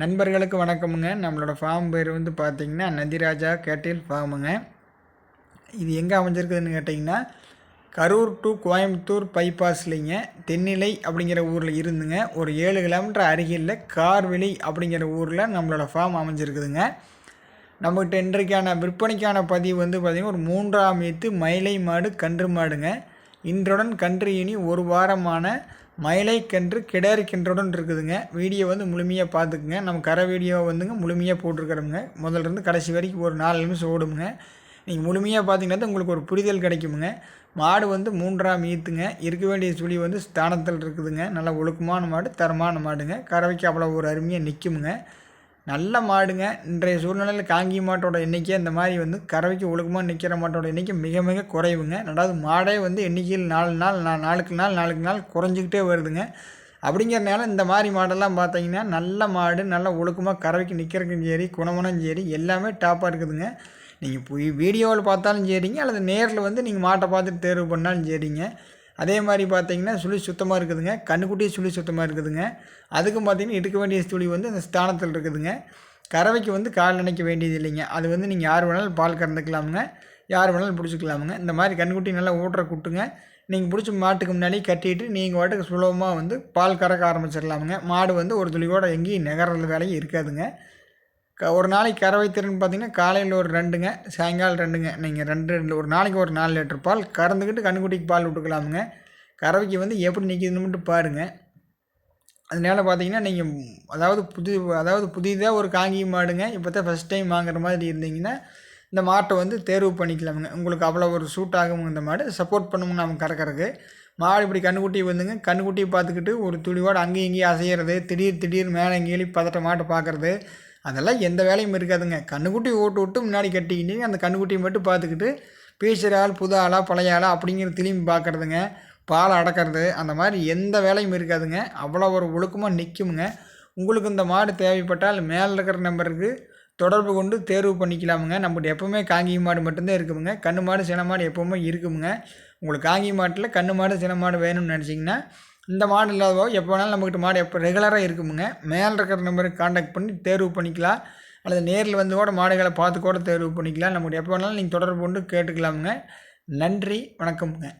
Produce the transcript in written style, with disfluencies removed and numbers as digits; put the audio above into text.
நண்பர்களுக்கு வணக்கமுங்க. நம்மளோட ஃபார்ம் பேர் வந்து பார்த்திங்கன்னா நந்திராஜா கேட்டில் ஃபார்முங்க. இது எங்கே அமைஞ்சிருக்குதுன்னு கேட்டிங்கன்னா கரூர் டு கோயம்புத்தூர் பைபாஸ்லிங்க தென்னிலை அப்படிங்கிற ஊரில் இருந்துங்க ஒரு 7 கிலோமீட்டர் அருகில் கார்வெளி அப்படிங்கிற ஊரில் நம்மளோட ஃபார்ம் அமைஞ்சிருக்குதுங்க. நம்மகிட்ட இன்றைக்கான விற்பனைக்கான பதிவு வந்து பார்த்திங்கன்னா ஒரு 3ஆம் ஈத்து மயிலை மாடு கன்று மாடுங்க. இன்றுடன் கன்று இனி ஒரு வாரமான மயிலை கன்று கிடாரி கன்றுடன் இருக்குதுங்க. வீடியோ வந்து முழுமையாக பார்த்துக்குங்க. நம்ம கரை வீடியோ வந்துங்க முழுமையாக போட்டிருக்கிறோமுங்க. முதல்லேருந்து கடைசி வரைக்கும் ஒரு 4 நிமிஷம் ஓடுமுங்க. நீங்கள் முழுமையாக பார்த்தீங்கன்னா உங்களுக்கு ஒரு புரிதல் கிடைக்குமுங்க. மாடு வந்து 3ஆம் ஈத்துங்க. இருக்க வேண்டிய சுழி வந்து ஸ்தானத்தில் இருக்குதுங்க. நல்ல ஒழுக்கமான மாடு, தரமான மாடுங்க. கறவைக்கு அவ்வளோ ஒரு அருமையாக நிற்குமுங்க. நல்ல மாடுங்க. இன்றைய சூழ்நிலையில் காங்கி மாட்டோட எண்ணிக்கை இந்த மாதிரி வந்து கறவைக்கு ஒழுக்கமாக நிற்கிற மாட்டோட எண்ணிக்கை மிக மிக குறைவுங்க. ரெண்டாவது மாடே வந்து எண்ணிக்கையில் நாளுக்கு நாள் குறைஞ்சிக்கிட்டே வருதுங்க. அப்படிங்கிறனால இந்த மாதிரி மாடெல்லாம் பார்த்தீங்கன்னா நல்ல மாடு, நல்ல ஒழுக்கமாக கறவைக்கு நிற்கிறக்கும் சரி, குணமனம் சரி எல்லாமே டாப்பாக இருக்குதுங்க. நீங்கள் வீடியோவில் பார்த்தாலும் சரிங்க, அல்லது நேரில் வந்து நீங்கள் மாட்டை பார்த்துட்டு தேர்வு பண்ணாலும் சரிங்க. அதே மாதிரி பார்த்தீங்கன்னா சுழி சுத்தமாக இருக்குதுங்க. கண்ணுக்குட்டி சுழி சுத்தமாக இருக்குதுங்க. அதுக்கும் பார்த்தீங்கன்னா எடுக்க வேண்டிய சுழி வந்து அந்த ஸ்தானத்தில் இருக்குதுங்க. கறவைக்கு வந்து கால் நினைக்க வேண்டியது இல்லைங்க. அது வந்து நீங்கள் யார் வேணாலும் பால் கறந்துக்கலாமுங்க, யார் வேணாலும் பிடிச்சிக்கலாமுங்க. இந்த மாதிரி கண்ணுக்குட்டி நல்லா ஊட்டுற குட்டுங்க. நீங்கள் பிடிச்ச மாட்டுக்கு முன்னாடி கட்டிட்டு நீங்கள் வாட்டுக்கு சுலபமாக வந்து பால் கறக்க ஆரம்பிச்சிடலாமுங்க. மாடு வந்து ஒரு துளியோட எங்கேயும் நகர்றது வேலையும் இருக்காதுங்க. ஒரு நாளைக்கு கறவை திறன் பார்த்திங்கன்னா காலையில் ஒரு 2ங்க, சாயங்காலம் 2ங்க. நீங்கள் 2 ஒரு நாளைக்கு ஒரு 4 லிட்டர் பால் கறந்துக்கிட்டு கண்ணுக்குட்டிக்கு பால் விட்டுக்கலாமுங்க. கறவைக்கு வந்து எப்படி நிற்கிதுன்னு மட்டும் பாருங்கள். அதனால் பார்த்தீங்கன்னா நீங்கள் அதாவது புதிதாக ஒரு காங்கி மாடுங்க இப்போ தான் ஃபஸ்ட் டைம் வாங்குற மாதிரி இருந்தீங்கன்னா இந்த மாட்டை வந்து தேர்வு பண்ணிக்கலாமுங்க. உங்களுக்கு அவ்வளோ ஒரு சூட் ஆகும். இந்த மாடு சப்போர்ட் பண்ணுங்க நம்ம கறக்கிறதுக்கு. மாடு இப்படி கண்ணுக்குட்டி வந்துங்க, கண்ணுக்குட்டியை பார்த்துக்கிட்டு ஒரு துளியோடு அங்கேயும் இங்கேயும் அசைகிறது, திடீர் மேலே எங்கேயும் பதட்ட மாட்டை பார்க்குறது, அதெல்லாம் எந்த வேலையும் இருக்காதுங்க. கண்ணுக்குட்டி ஓட்டு விட்டு முன்னாடி கட்டிக்கிட்டு அந்த கண்ணுக்குட்டியை மட்டும் பார்த்துக்கிட்டு பேசுகிற ஆள் புது ஆளா பழைய ஆளா அப்படிங்கிற திரும்பி பார்க்குறதுங்க, பால் அடக்கிறது, அந்த மாதிரி எந்த வேலையும் இருக்காதுங்க. அவ்வளோ ஒரு ஒழுக்கமாக நிற்குமுங்க. உங்களுக்கு இந்த மாடு தேவைப்பட்டால் மேலே இருக்கிற நம்பருக்கு தொடர்பு கொண்டு தேர்வு பண்ணிக்கலாமுங்க. நம்மகிட்ட எப்போவுமே காங்கி மாடு மட்டும்தான் இருக்குமுங்க. கன்று மாடு சின மாடு எப்போவுமே இருக்குமுங்க. உங்களுக்கு காங்கி மாட்டில் கன்று மாடு சின மாடு வேணும்னு நினச்சிங்கன்னா இந்த மாடு இல்லாதவோ எப்போ வேணாலும் நம்மக்கிட்ட மாடு எப்போ ரெகுலராக இருக்குமுங்க. மேலே இருக்கிற நம்பருக்கு காண்டாக்ட் பண்ணி தேர்வு பண்ணிக்கலாம். அல்லது நேரில் வந்து கூட மாடுகளை பார்த்து கூட தேர்வு பண்ணிக்கலாம். நம்மகிட்ட எப்போ வேணாலும் நீங்கள் தொடர்பு கொண்டு கேட்டுக்கலாமுங்க. நன்றி, வணக்கமுங்க.